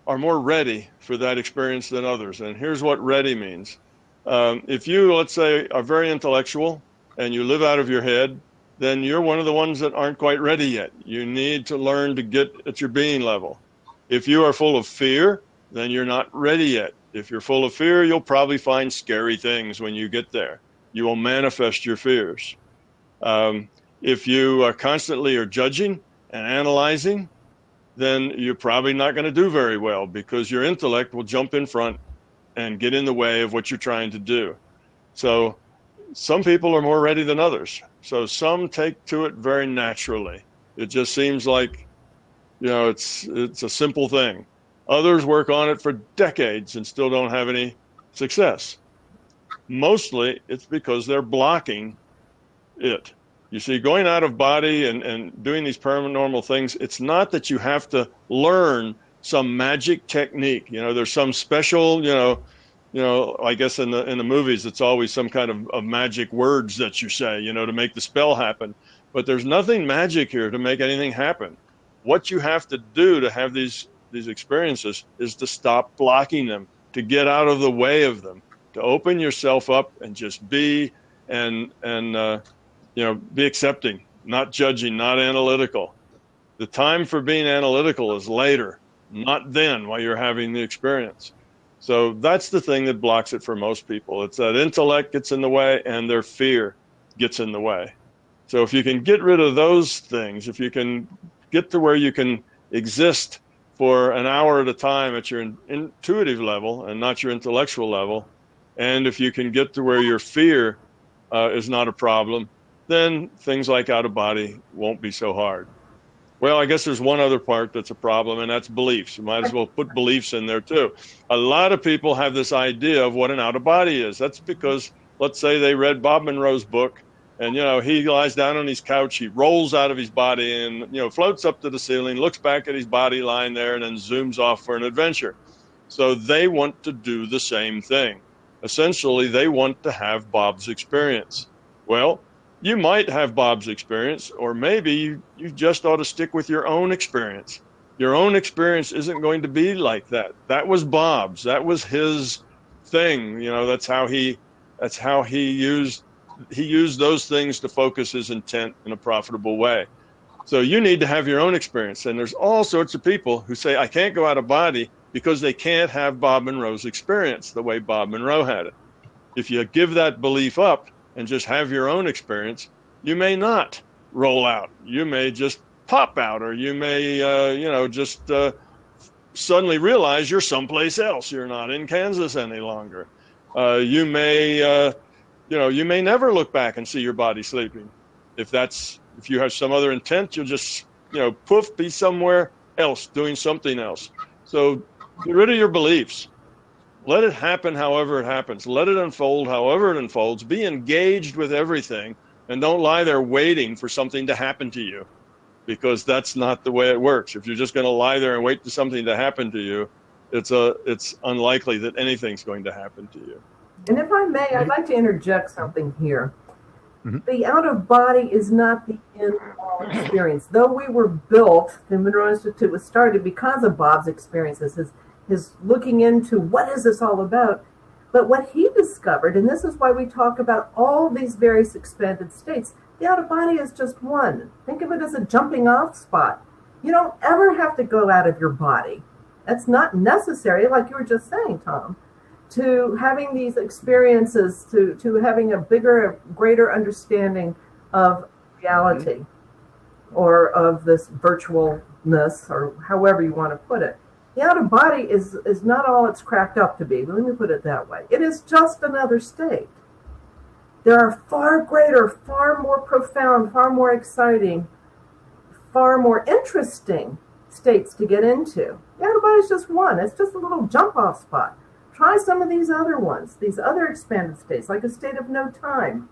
are more ready for that experience than others. And here's what ready means. If you, let's say, are very intellectual and you live out of your head, then you're one of the ones that aren't quite ready yet. You need to learn to get at your being level. If you are full of fear, then you're not ready yet. If you're full of fear, you'll probably find scary things when you get there. You will manifest your fears. If you constantly are judging and analyzing, then you're probably not going to do very well, because your intellect will jump in front and get in the way of what you're trying to do. So some people are more ready than others. So some take to it very naturally. It just seems like, it's a simple thing. Others work on it for decades and still don't have any success. Mostly it's because they're blocking it. You see, going out of body and doing these paranormal things, it's not that you have to learn some magic technique. There's some special, I guess in the movies, it's always some kind of magic words that you say, to make the spell happen. But there's nothing magic here to make anything happen. What you have to do to have these experiences is to stop blocking them, to get out of the way of them, to open yourself up and just be and be accepting, not judging, not analytical. The time for being analytical is later, not then while you're having the experience. So that's the thing that blocks it for most people. It's that intellect gets in the way and their fear gets in the way. So if you can get rid of those things, if you can get to where you can exist for an hour at a time at your intuitive level and not your intellectual level, and if you can get to where your fear is not a problem, then things like out of body won't be so hard. Well, I guess there's one other part that's a problem, and that's beliefs. You might as well put beliefs in there too. A lot of people have this idea of what an out of body is. That's because, let's say they read Bob Monroe's book, and he lies down on his couch, he rolls out of his body and floats up to the ceiling, looks back at his body lying there, and then zooms off for an adventure. So they want to do the same thing. Essentially, they want to have Bob's experience. Well, you might have Bob's experience, or maybe you just ought to stick with your own experience. Your own experience isn't going to be like that. That was Bob's. That was his thing. That's how he used those things to focus his intent in a profitable way. So you need to have your own experience. And there's all sorts of people who say, I can't go out of body because they can't have Bob Monroe's experience the way Bob Monroe had it. If you give that belief up and just have your own experience, you may not roll out. You may just pop out, or you may, suddenly realize you're someplace else. You're not in Kansas any longer. You may never look back and see your body sleeping. If you have some other intent, you'll just, poof, be somewhere else, doing something else. So get rid of your beliefs. Let it happen however it happens. Let it unfold however it unfolds. Be engaged with everything, and don't lie there waiting for something to happen to you, because that's not the way it works. If you're just going to lie there and wait for something to happen to you, it's unlikely that anything's going to happen to you. And if I may, I'd like to interject something here. Mm-hmm. The out-of-body is not the end-all experience. Though we were built, the Monroe Institute was started because of Bob's experiences, his looking into what is this all about. But what he discovered, and this is why we talk about all these various expanded states, the out-of-body is just one. Think of it as a jumping off spot. You don't ever have to go out of your body. That's not necessary, like you were just saying, Tom, to having these experiences, to having a bigger, greater understanding of reality or of this virtualness, or however you want to put it. The out-of-body is not all it's cracked up to be. Let me put it that way. It is just another state. There are far greater, far more profound, far more exciting, far more interesting states to get into. The out-of-body is just one. It's just a little jump-off spot. Try some of these other ones, these other expanded states, like a state of no time.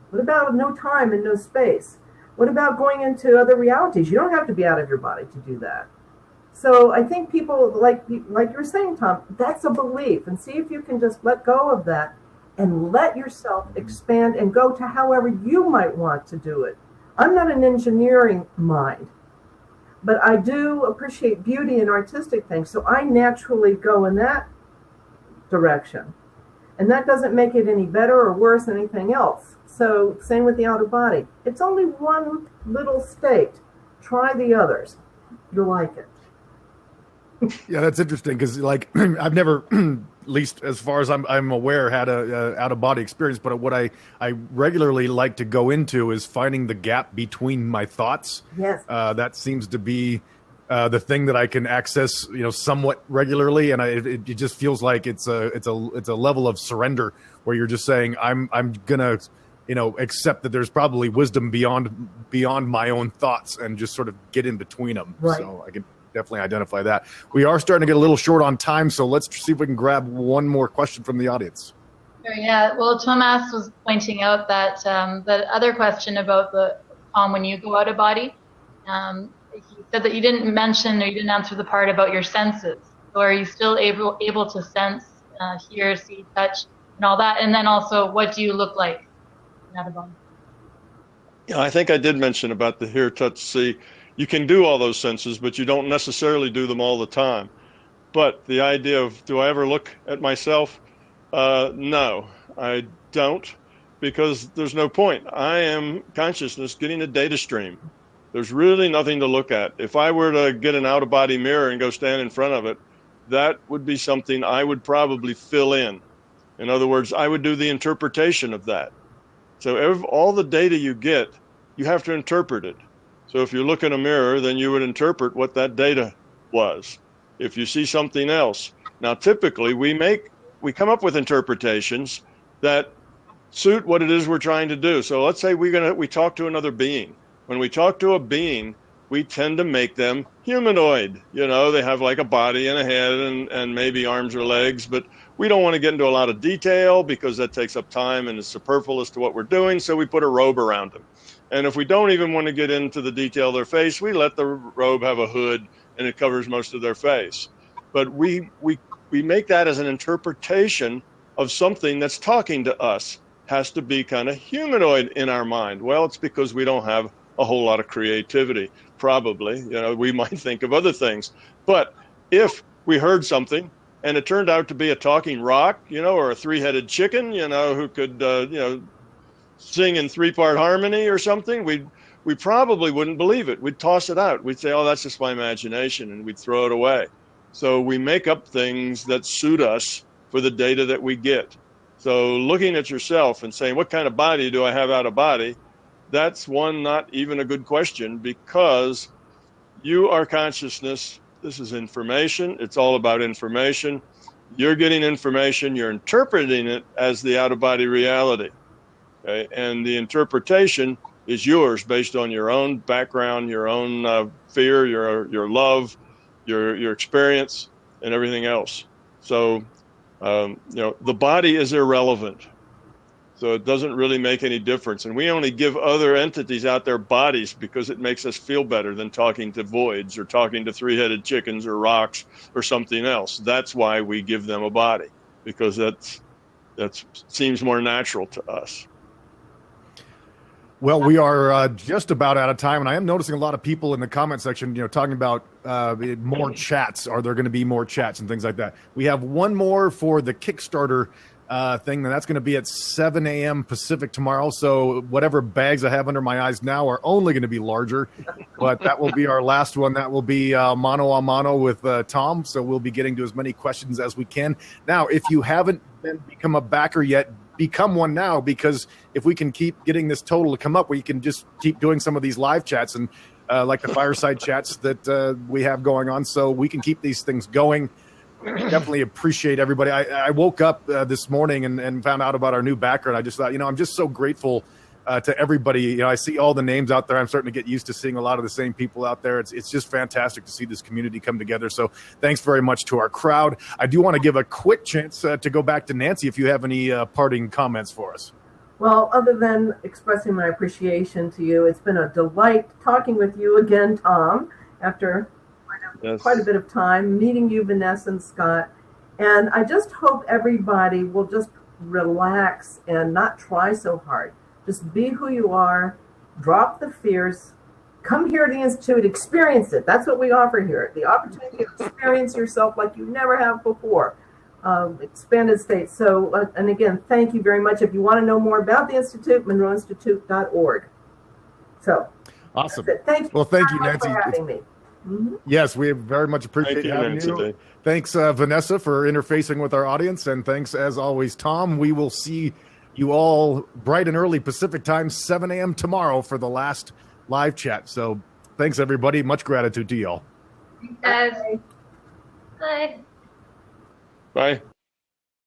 What about no time and no space? What about going into other realities? You don't have to be out of your body to do that. So I think people, like you were saying, Tom, that's a belief. And see if you can just let go of that and let yourself expand and go to however you might want to do it. I'm not an engineering mind, but I do appreciate beauty and artistic things. So I naturally go in that direction. And that doesn't make it any better or worse than anything else. So same with the outer body. It's only one little state. Try the others. You'll like it. Yeah, that's interesting because, like, I've never, at least as far as I'm aware, had a out of body experience. But what I regularly like to go into is finding the gap between my thoughts. Yes. That seems to be the thing that I can access, somewhat regularly, and it just feels like it's a level of surrender where you're just saying I'm gonna accept that there's probably wisdom beyond my own thoughts and just sort of get in between them. Right. So I can definitely identify that. We are starting to get a little short on time, so let's see if we can grab one more question from the audience. Sure, yeah. Well, Thomas was pointing out that the other question about when you go out of body, he said that you didn't mention or you didn't answer the part about your senses. So are you still able to sense, hear, see, touch, and all that? And then also, what do you look like out of body? Yeah, I think I did mention about the hear, touch, see. You can do all those senses, but you don't necessarily do them all the time. But the idea of, do I ever look at myself? No, I don't, because there's no point. I am consciousness getting a data stream. There's really nothing to look at. If I were to get an out-of-body mirror and go stand in front of it, that would be something I would probably fill in. In other words, I would do the interpretation of that. So all the data you get, you have to interpret it. So if you look in a mirror, then you would interpret what that data was. If you see something else. Now, typically, we come up with interpretations that suit what it is we're trying to do. So let's say we talk to another being. When we talk to a being, we tend to make them humanoid. They have like a body and a head and maybe arms or legs, but we don't want to get into a lot of detail because that takes up time and is superfluous to what we're doing. So we put a robe around them. And if we don't even want to get into the detail of their face, we let the robe have a hood and it covers most of their face. But we make that as an interpretation of something that's talking to us. Has to be kind of humanoid in our mind. Well, it's because we don't have a whole lot of creativity, probably. We might think of other things. But if we heard something and it turned out to be a talking rock, or a three-headed chicken, who could, sing in three-part harmony or something, we probably wouldn't believe it. We'd toss it out. We'd say, oh, that's just my imagination, and we'd throw it away. So we make up things that suit us for the data that we get. So looking at yourself and saying, what kind of body do I have out of body? That's not even a good question, because you are consciousness. This is information. It's all about information. You're getting information. You're interpreting it as the out-of-body reality. Okay? And the interpretation is yours based on your own background, your own fear, your love, your experience, and everything else. So, the body is irrelevant. So it doesn't really make any difference. And we only give other entities out their bodies because it makes us feel better than talking to voids or talking to three-headed chickens or rocks or something else. That's why we give them a body, because that seems more natural to us. Well, we are just about out of time, and I am noticing a lot of people in the comment section, talking about more chats. Are there going to be more chats and things like that? We have one more for the Kickstarter thing, and that's going to be at 7 a.m. Pacific tomorrow. So whatever bags I have under my eyes now are only going to be larger, but that will be our last one. That will be mano a mano with Tom. So we'll be getting to as many questions as we can. Now, if you haven't become a backer yet, become one now, because if we can keep getting this total to come up, we can just keep doing some of these live chats and like the fireside chats that we have going on, so we can keep these things going. Definitely appreciate everybody. I woke up this morning and found out about our new backer, and I just thought, I'm just so grateful to everybody. I see all the names out there. I'm starting to get used to seeing a lot of the same people out there. It's just fantastic to see this community come together. So thanks very much to our crowd. I do want to give a quick chance to go back to Nancy if you have any parting comments for us. Well, other than expressing my appreciation to you, it's been a delight talking with you again, Tom, after quite a bit of time, meeting you, Vanessa and Scott. And I just hope everybody will just relax and not try so hard. Just be who you are, drop the fears, come here to the Institute, experience it. That's what we offer here, the opportunity to experience yourself like you never have before. Expanded state. So, and again, thank you very much. If you want to know more about the Institute, MonroeInstitute.org. So, awesome. Thank you. Well, thank you, Nancy, for having me. Mm-hmm. Yes, we very much appreciate having you. Thanks, Vanessa, for interfacing with our audience. And thanks, as always, Tom. We will see you all bright and early Pacific time, 7 a.m. tomorrow for the last live chat. So thanks, everybody. Much gratitude to y'all. Thanks, guys. Bye. Bye.